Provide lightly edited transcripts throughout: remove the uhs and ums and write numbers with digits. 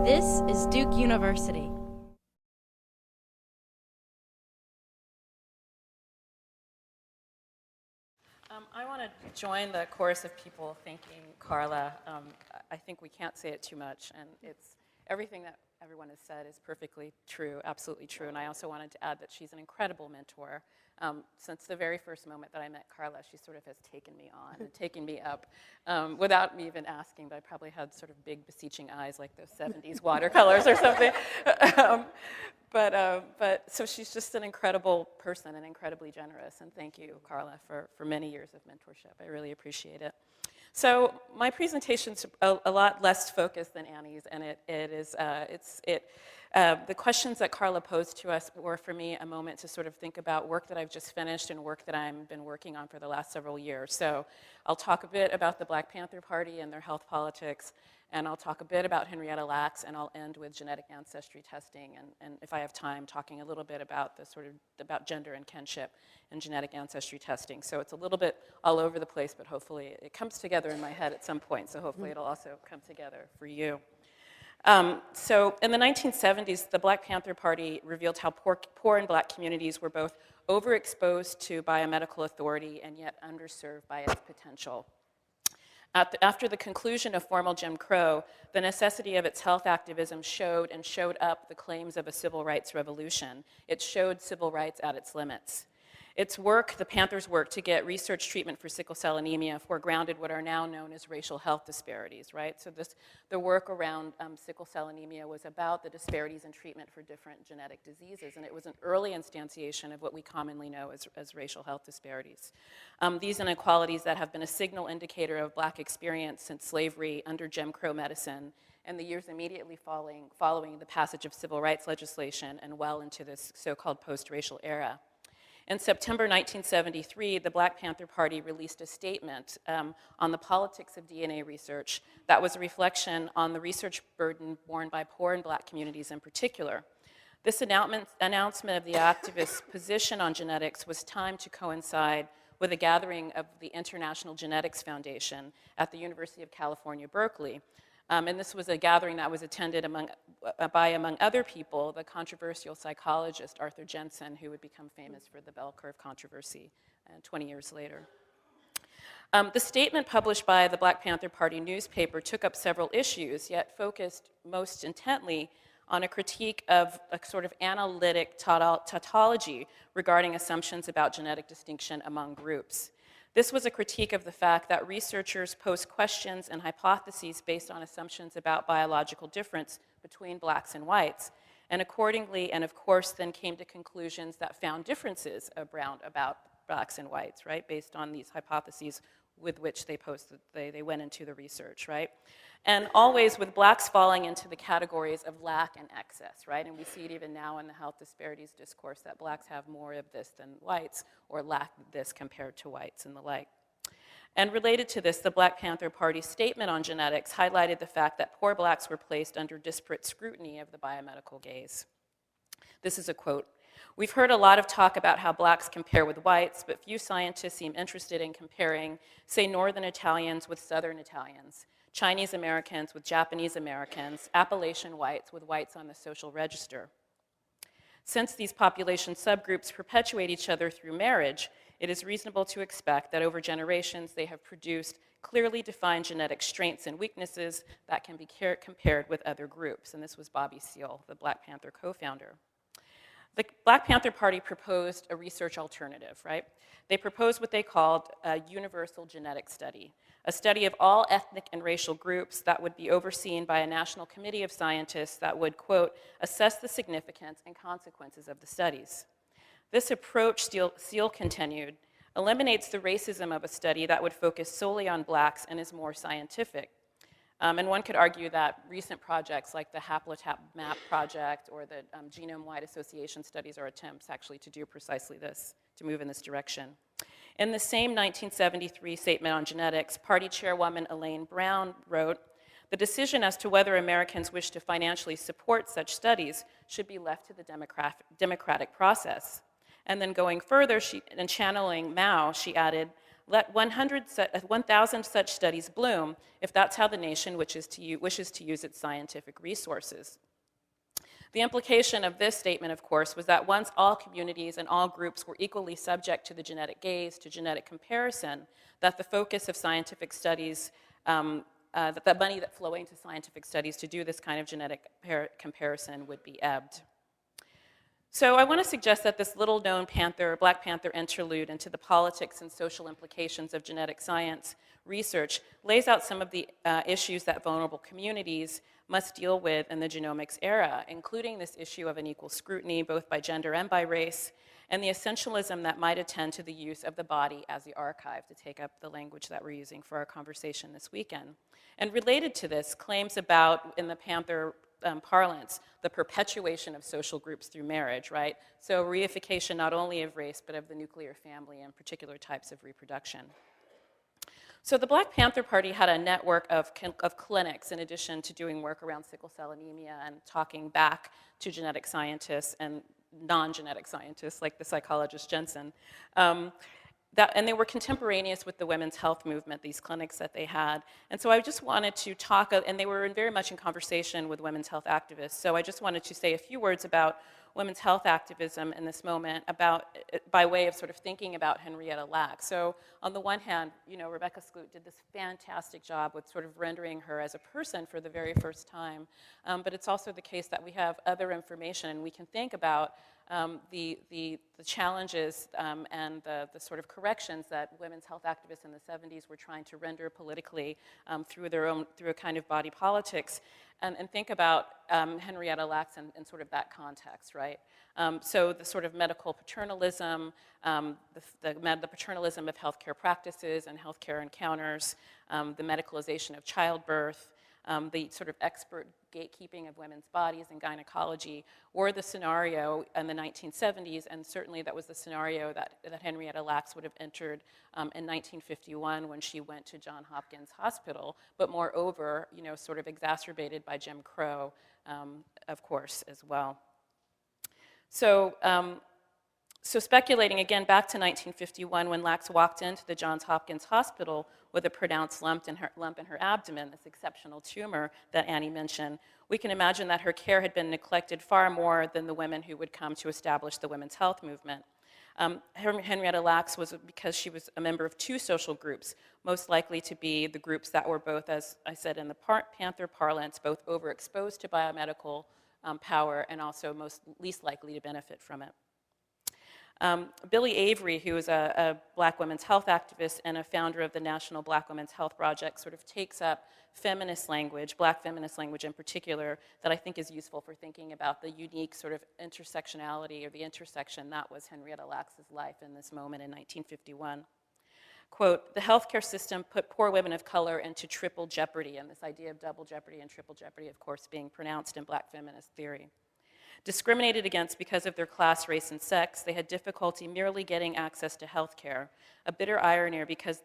This is Duke University. I want to join the chorus of people thanking Carla. I think we can't say it too much, and it's everything that everyone has said is perfectly true, absolutely true. And I also wanted to add that she's an incredible mentor. Since the very first moment that I met Carla, she sort of has taken me on and taken me up without me even asking, but I probably had sort of big beseeching eyes like those 70s watercolors or something. But so she's just an incredible person and incredibly generous, and thank you, Carla, for many years of mentorship. I really appreciate it. So my presentation's a lot less focused than Annie's, and the questions that Carla posed to us were, for me, a moment to sort of think about work that I've just finished and work that I've been working on for the last several years. So I'll talk a bit about the Black Panther Party and their health politics, and I'll talk a bit about Henrietta Lacks, and I'll end with genetic ancestry testing, and if I have time, talking a little bit about about gender and kinship and genetic ancestry testing. So it's a little bit all over the place, but hopefully it comes together in my head at some point, so hopefully it'll also come together for you. So in the 1970s, the Black Panther Party revealed how poor and Black communities were both overexposed to biomedical authority and yet underserved by its potential. After the conclusion of formal Jim Crow, the necessity of its health activism showed up the claims of a civil rights revolution. It showed civil rights at its limits. Its work, the Panthers' work to get research treatment for sickle cell anemia, foregrounded what are now known as racial health disparities, right? So the work around sickle cell anemia was about the disparities in treatment for different genetic diseases, and it was an early instantiation of what we commonly know as racial health disparities. These inequalities that have been a signal indicator of Black experience since slavery under Jim Crow medicine and the years immediately following the passage of civil rights legislation and well into this so-called post-racial era. In September 1973, the Black Panther Party released a statement on the politics of DNA research that was a reflection on the research burden borne by poor and Black communities in particular. This announcement of the activists' position on genetics was timed to coincide with a gathering of the International Genetics Foundation at the University of California, Berkeley. And this was a gathering that was attended by, among other people, the controversial psychologist Arthur Jensen, who would become famous for the bell curve controversy 20 years later. The statement published by the Black Panther Party newspaper took up several issues, yet focused most intently on a critique of a sort of analytic tautology regarding assumptions about genetic distinction among groups. This was a critique of the fact that researchers pose questions and hypotheses based on assumptions about biological difference between Blacks and whites, and accordingly, and of course, then came to conclusions that found differences about Blacks and whites, right, based on these hypotheses with which they went into the research, right? And always with Blacks falling into the categories of lack and excess, right? And we see it even now in the health disparities discourse that Blacks have more of this than whites, or lack this compared to whites and the like. And related to this, the Black Panther Party statement on genetics highlighted the fact that poor Blacks were placed under disparate scrutiny of the biomedical gaze. This is a quote. "We've heard a lot of talk about how Blacks compare with whites, but few scientists seem interested in comparing, say, Northern Italians with Southern Italians, Chinese Americans with Japanese Americans, Appalachian whites with whites on the social register. Since these population subgroups perpetuate each other through marriage, it is reasonable to expect that over generations they have produced clearly defined genetic strengths and weaknesses that can be compared with other groups." And this was Bobby Seale, the Black Panther co-founder. The Black Panther Party proposed a research alternative, right? They proposed what they called a universal genetic study, a study of all ethnic and racial groups that would be overseen by a national committee of scientists that would, quote, "assess the significance and consequences of the studies." This approach, Seale continued, eliminates the racism of a study that would focus solely on Blacks and is more scientific. And one could argue that recent projects like the Haplotap Map project or the Genome-Wide Association studies are attempts actually to do precisely this, to move in this direction. In the same 1973 statement on genetics, party chairwoman Elaine Brown wrote, "The decision as to whether Americans wish to financially support such studies should be left to the democratic process." And then going further, and channeling Mao, she added, Let 1,000 such studies bloom if that's how the nation wishes to use its scientific resources. The implication of this statement, of course, was that once all communities and all groups were equally subject to the genetic gaze, to genetic comparison, that the focus of scientific studies, that the money that flowing to scientific studies to do this kind of genetic comparison would be ebbed. So I want to suggest that this little-known Black Panther interlude into the politics and social implications of genetic science research lays out some of the issues that vulnerable communities must deal with in the genomics era, including this issue of unequal scrutiny, both by gender and by race, and the essentialism that might attend to the use of the body as the archive, to take up the language that we're using for our conversation this weekend. And related to this, claims about, in the Panther parlance, the perpetuation of social groups through marriage, right? So reification not only of race, but of the nuclear family and particular types of reproduction. So the Black Panther Party had a network of clinics in addition to doing work around sickle cell anemia and talking back to genetic scientists and non-genetic scientists like the psychologist Jensen. And they were contemporaneous with the women's health movement, these clinics that they had. And so I just wanted to talk, and they were very much in conversation with women's health activists. So I just wanted to say a few words about women's health activism in this moment, by way of sort of thinking about Henrietta Lacks. So on the one hand, Rebecca Skloot did this fantastic job with sort of rendering her as a person for the very first time. But it's also the case that we have other information, and we can think about the challenges and the sort of corrections that women's health activists in the 70s were trying to render politically through a kind of body politics, and think about Henrietta Lacks in sort of that context, right? So the sort of medical paternalism, the paternalism of healthcare practices and healthcare encounters, the medicalization of childbirth, the sort of expert gatekeeping of women's bodies in gynecology, or the scenario in the 1970s, and certainly that was the scenario that Henrietta Lacks would have entered in 1951 when she went to Johns Hopkins Hospital, but moreover, sort of exacerbated by Jim Crow, of course, as well. So speculating again back to 1951, when Lacks walked into the Johns Hopkins Hospital with a pronounced lump in her abdomen, this exceptional tumor that Annie mentioned, we can imagine that her care had been neglected far more than the women who would come to establish the women's health movement. Henrietta Lacks was, because she was a member of two social groups, most likely to be the groups that were both, as I said in the Panther parlance, both overexposed to biomedical power and also least likely to benefit from it. Billie Avery, who is a Black women's health activist and a founder of the National Black Women's Health Project, sort of takes up feminist language, Black feminist language in particular, that I think is useful for thinking about the unique sort of intersectionality or the intersection that was Henrietta Lacks' life in this moment in 1951. Quote, "The healthcare system put poor women of color into triple jeopardy," and this idea of double jeopardy and triple jeopardy, of course, being pronounced in Black feminist theory. Discriminated against because of their class, race, and sex, they had difficulty merely getting access to health care. A bitter irony, because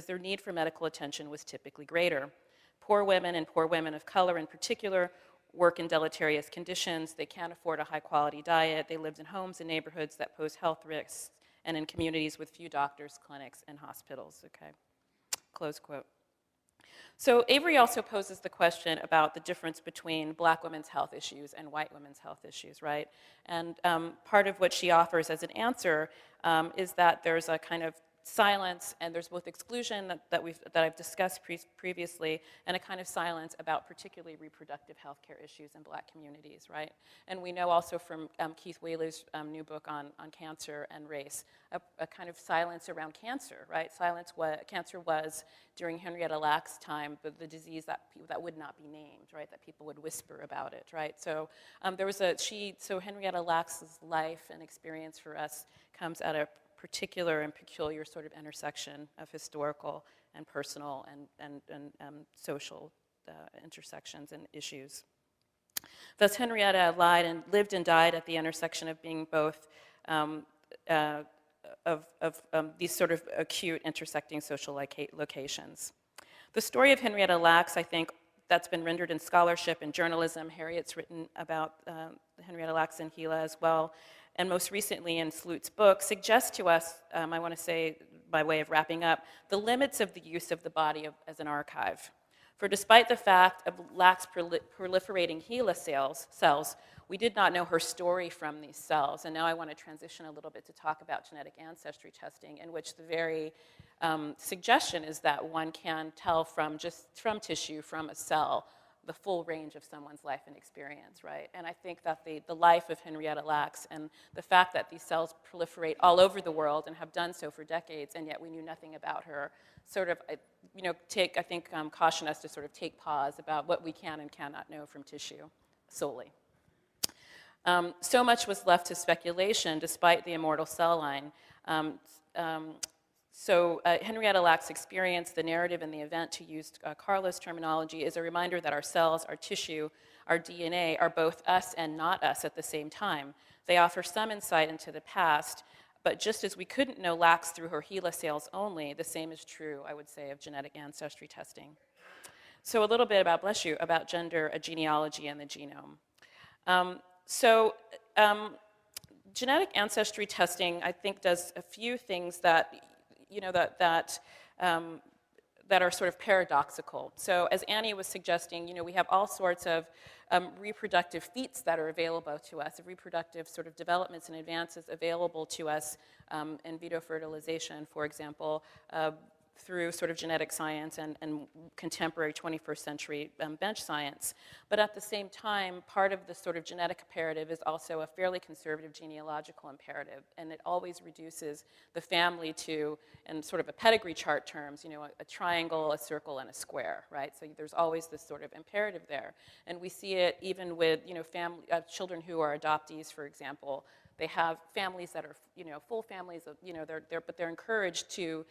their need for medical attention was typically greater. Poor women and poor women of color in particular work in deleterious conditions. They can't afford a high-quality diet. They lived in homes and neighborhoods that pose health risks and in communities with few doctors, clinics, and hospitals. Okay, close quote. So Avery also poses the question about the difference between Black women's health issues and white women's health issues, right? And part of what she offers as an answer is that there's a kind of silence, and there's both exclusion that I've discussed previously, and a kind of silence about particularly reproductive healthcare issues in Black communities, right? And we know also from Keith Whaley's new book on cancer and race, a kind of silence around cancer, right? Cancer was, during Henrietta Lacks' time, the disease that would not be named, right? That people would whisper about it, right? So so Henrietta Lacks' life and experience for us comes at a particular and peculiar sort of intersection of historical and personal and social intersections and issues. Thus, Henrietta lived and died at the intersection of being both these sort of acute intersecting social locations. The story of Henrietta Lacks, I think, that's been rendered in scholarship and journalism. Harriet's written about Henrietta Lacks and Gila as well. and most recently in Slut's book, suggest to us, I want to say by way of wrapping up, the limits of the use of the body as an archive. For despite the fact of Lack's proliferating HeLa cells, we did not know her story from these cells. And now I want to transition a little bit to talk about genetic ancestry testing, in which the very suggestion is that one can tell from tissue, from a cell, the full range of someone's life and experience, right? And I think that the life of Henrietta Lacks and the fact that these cells proliferate all over the world and have done so for decades, and yet we knew nothing about her, sort of, caution us to sort of take pause about what we can and cannot know from tissue solely. So much was left to speculation despite the immortal cell line. Henrietta Lacks' experience, the narrative, and the event, to use Carla's terminology, is a reminder that our cells, our tissue, our DNA are both us and not us at the same time. They offer some insight into the past, but just as we couldn't know Lacks through her HeLa cells only, the same is true, I would say, of genetic ancestry testing. So a little bit about, bless you, about gender, genealogy, and the genome. Genetic ancestry testing, I think, does a few things that are sort of paradoxical. So as Annie was suggesting, we have all sorts of reproductive feats that are available to us, reproductive sort of developments and advances available to us in vitro fertilization, for example, through sort of genetic science and contemporary 21st century bench science. But at the same time, part of the sort of genetic imperative is also a fairly conservative genealogical imperative, and it always reduces the family to, in sort of a pedigree chart terms, a triangle, a circle, and a square, right? So there's always this sort of imperative there. And we see it even with, children who are adoptees, for example. They have families that are, full families of, but they're encouraged to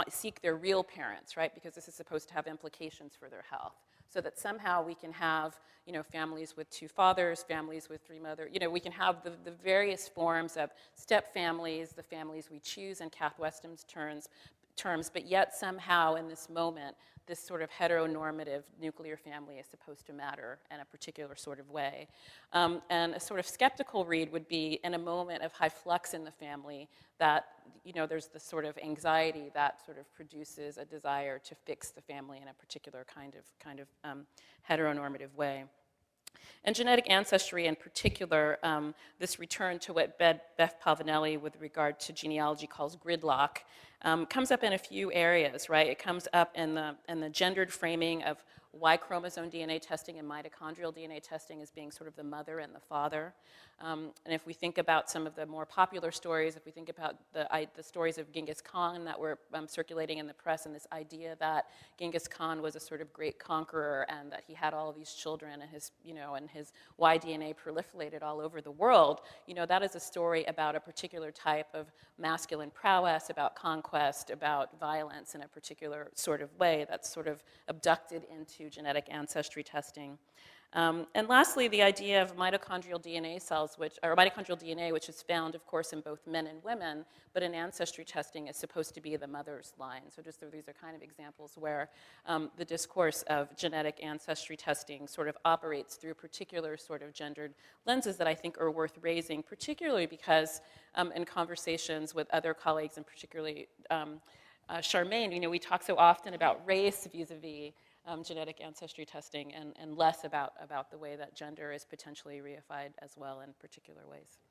seek their real parents, right? Because this is supposed to have implications for their health. So that somehow we can have, families with two fathers, families with three mothers. We can have the various forms of step families, the families we choose in Kath Weston's terms, but yet somehow in this moment, this sort of heteronormative nuclear family is supposed to matter in a particular sort of way. And a sort of skeptical read would be, in a moment of high flux in the family, that there's this sort of anxiety that sort of produces a desire to fix the family in a particular kind of heteronormative way. And genetic ancestry in particular, this return to what Beth Palvinelli with regard to genealogy calls gridlock, comes up in a few areas, right? It comes up in the gendered framing of Y chromosome DNA testing and mitochondrial DNA testing as being sort of the mother and the father. And if we think about some of the more popular stories, if we think about the stories of Genghis Khan that were circulating in the press, and this idea that Genghis Khan was a sort of great conqueror and that he had all of these children and his Y DNA proliferated all over the world, that is a story about a particular type of masculine prowess, about conquest, about violence in a particular sort of way that's sort of abducted into genetic ancestry testing. And lastly, the idea of mitochondrial DNA cells, mitochondrial DNA, which is found, of course, in both men and women, but in ancestry testing is supposed to be the mother's line. So these are kind of examples where the discourse of genetic ancestry testing sort of operates through particular sort of gendered lenses that I think are worth raising, particularly because in conversations with other colleagues, and particularly Charmaine, we talk so often about race vis-a-vis genetic ancestry testing, and less about the way that gender is potentially reified as well in particular ways.